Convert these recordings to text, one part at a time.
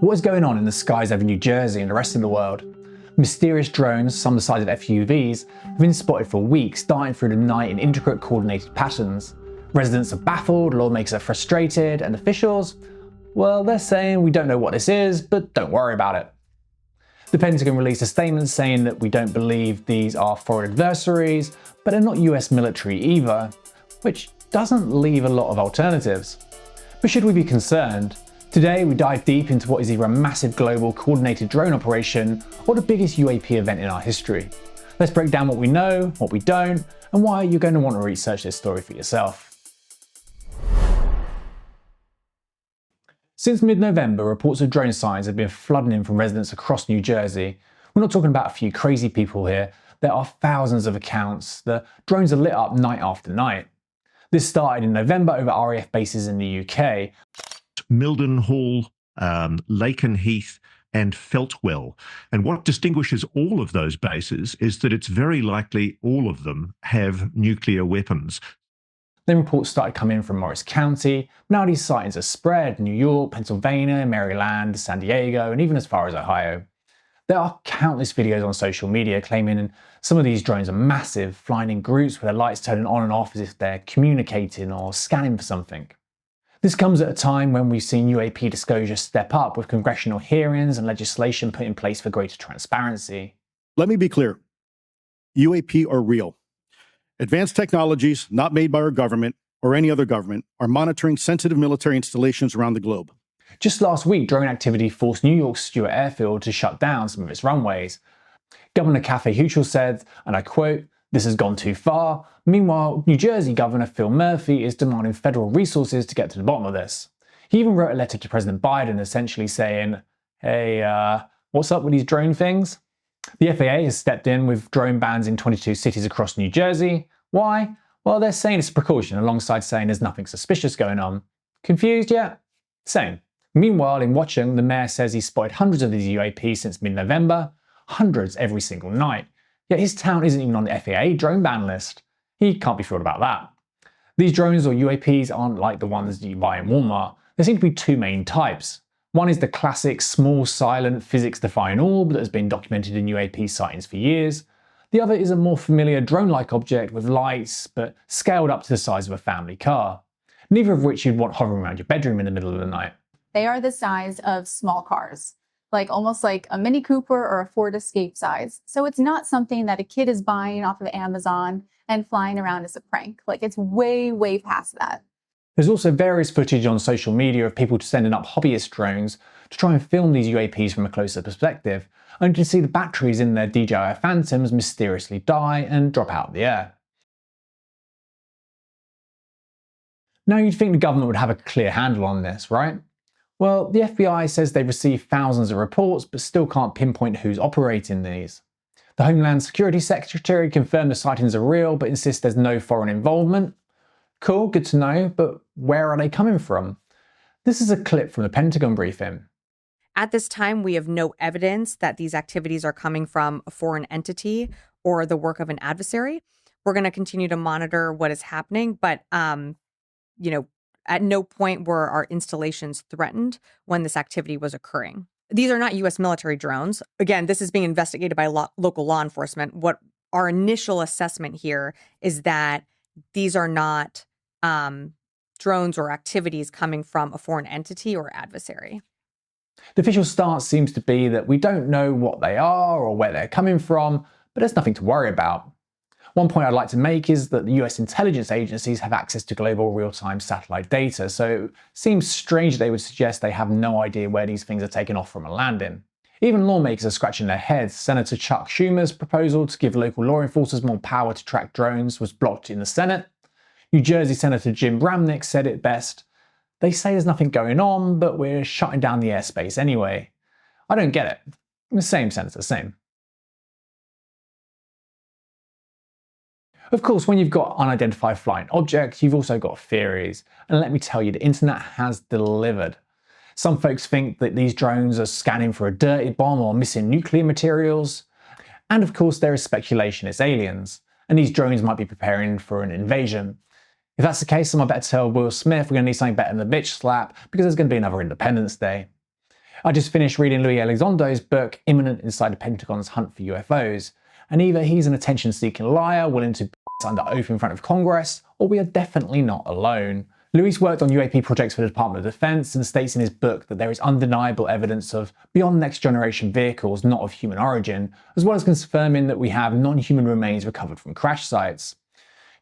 What is going on in the skies over New Jersey and the rest of the world? Mysterious drones, some the size of FUVs, have been spotted for weeks, darting through the night in intricate coordinated patterns. Residents are baffled, lawmakers are frustrated, and officials, well, they're saying we don't know what this is, but don't worry about it. The Pentagon released a statement saying that we don't believe these are foreign adversaries, but they're not US military either, which doesn't leave a lot of alternatives. But should we be concerned? Today we dive deep into what is either a massive global coordinated drone operation or the biggest UAP event in our history. Let's break down what we know, what we don't, and why you're going to want to research this story for yourself. Since mid-November, reports of drone sightings have been flooding in from residents across New Jersey. We're not talking about a few crazy people here, there are thousands of accounts. The drones are lit up night after night. This started in November over RAF bases in the UK. Mildenhall, Lakenheath, and Feltwell. And what distinguishes all of those bases is that it's very likely all of them have nuclear weapons. Then reports started coming in from Morris County. Now these sightings are spread: New York, Pennsylvania, Maryland, San Diego, and even as far as Ohio. There are countless videos on social media claiming some of these drones are massive, flying in groups with their lights turning on and off as if they're communicating or scanning for something. This comes at a time when we've seen UAP disclosure step up with congressional hearings and legislation put in place for greater transparency. Let me be clear. UAP are real. Advanced technologies, not made by our government or any other government, are monitoring sensitive military installations around the globe. Just last week, drone activity forced New York's Stewart Airfield to shut down some of its runways. Governor Kathy Hochul said, and I quote, "This has gone too far." Meanwhile, New Jersey Governor Phil Murphy is demanding federal resources to get to the bottom of this. He even wrote a letter to President Biden essentially saying, hey, what's up with these drone things? The FAA has stepped in with drone bans in 22 cities across New Jersey. Why? Well, they're saying it's a precaution alongside saying there's nothing suspicious going on. Confused yet? Same. Meanwhile, in Watchung, the mayor says he's spotted hundreds of these UAPs since mid-November, hundreds every single night. Yet his town isn't even on the FAA drone ban list. He can't be thrilled about that. These drones or UAPs aren't like the ones you buy in Walmart. There seem to be two main types. One is the classic small, silent, physics-defying orb that has been documented in UAP sightings for years. The other is a more familiar drone-like object with lights, but scaled up to the size of a family car. Neither of which you'd want hovering around your bedroom in the middle of the night. They are the size of small cars, almost like a Mini Cooper or a Ford Escape size. So it's not something that a kid is buying off of Amazon and flying around as a prank. It's way, way past that. There's also various footage on social media of people sending up hobbyist drones to try and film these UAPs from a closer perspective, only to see the batteries in their DJI Phantoms mysteriously die and drop out of the air. Now you'd think the government would have a clear handle on this, right? Well, the FBI says they've received thousands of reports but still can't pinpoint who's operating these. The Homeland Security Secretary confirmed the sightings are real but insists there's no foreign involvement. Cool, good to know, but where are they coming from? This is a clip from the Pentagon briefing. At this time, we have no evidence that these activities are coming from a foreign entity or the work of an adversary. We're going to continue to monitor what is happening, but at no point were our installations threatened when this activity was occurring. These are not U.S. military drones. Again, this is being investigated by local law enforcement. What our initial assessment here is that these are not drones or activities coming from a foreign entity or adversary. The official stance seems to be that we don't know what they are or where they're coming from, but there's nothing to worry about. One point I'd like to make is that the US intelligence agencies have access to global real-time satellite data, so it seems strange they would suggest they have no idea where these things are taking off from a landing. Even lawmakers are scratching their heads. Senator Chuck Schumer's proposal to give local law enforcers more power to track drones was blocked in the Senate. New Jersey Senator Jim Bramnick said it best, "They say there's nothing going on, but we're shutting down the airspace anyway." I don't get it. Same, Senator, same. Of course, when you've got unidentified flying objects, you've also got theories. And let me tell you, the internet has delivered. Some folks think that these drones are scanning for a dirty bomb or missing nuclear materials. And of course, there is speculation it's aliens, and these drones might be preparing for an invasion. If that's the case, then I better tell Will Smith we're going to need something better than the bitch slap, because there's going to be another Independence Day. I just finished reading Louis Elizondo's book, Imminent Inside the Pentagon's Hunt for UFOs, and either he's an attention-seeking liar willing to under oath in front of Congress, or we are definitely not alone. Louis worked on UAP projects for the Department of Defense and states in his book that there is undeniable evidence of beyond next generation vehicles not of human origin, as well as confirming that we have non-human remains recovered from crash sites.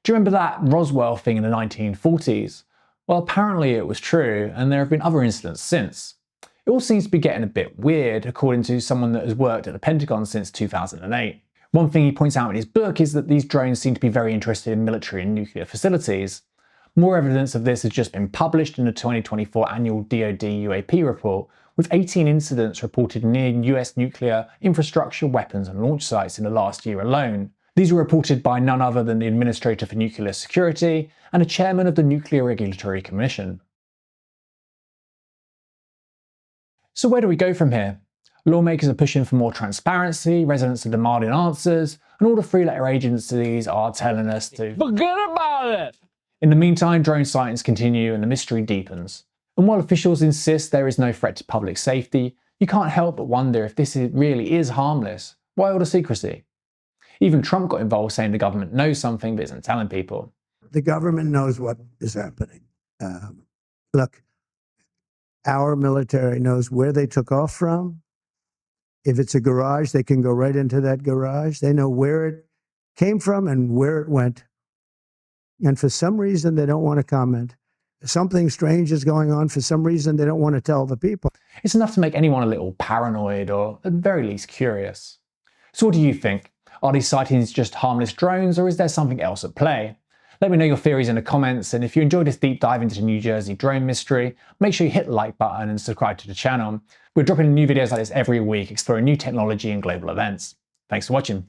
Do you remember that Roswell thing in the 1940s? Well, apparently it was true, and there have been other incidents since. It all seems to be getting a bit weird, according to someone that has worked at the Pentagon since 2008. One thing he points out in his book is that these drones seem to be very interested in military and nuclear facilities. More evidence of this has just been published in the 2024 annual DoD UAP report, with 18 incidents reported near US nuclear infrastructure, weapons and launch sites in the last year alone. These were reported by none other than the Administrator for Nuclear Security and a chairman of the Nuclear Regulatory Commission. So where do we go from here? Lawmakers are pushing for more transparency, residents are demanding answers, and all the three-letter agencies are telling us to forget about it. In the meantime, drone sightings continue and the mystery deepens. And while officials insist there is no threat to public safety, you can't help but wonder if this really is harmless. Why all the secrecy? Even Trump got involved saying the government knows something but isn't telling people. The government knows what is happening. Look, our military knows where they took off from. If it's a garage, they can go right into that garage. They know where it came from and where it went. And for some reason, they don't want to comment. Something strange is going on. For some reason, they don't want to tell the people. It's enough to make anyone a little paranoid or at the very least curious. So what do you think? Are these sightings just harmless drones, or is there something else at play? Let me know your theories in the comments, and if you enjoyed this deep dive into the New Jersey drone mystery, make sure you hit the like button and subscribe to the channel. We're dropping new videos like this every week, exploring new technology and global events. Thanks for watching.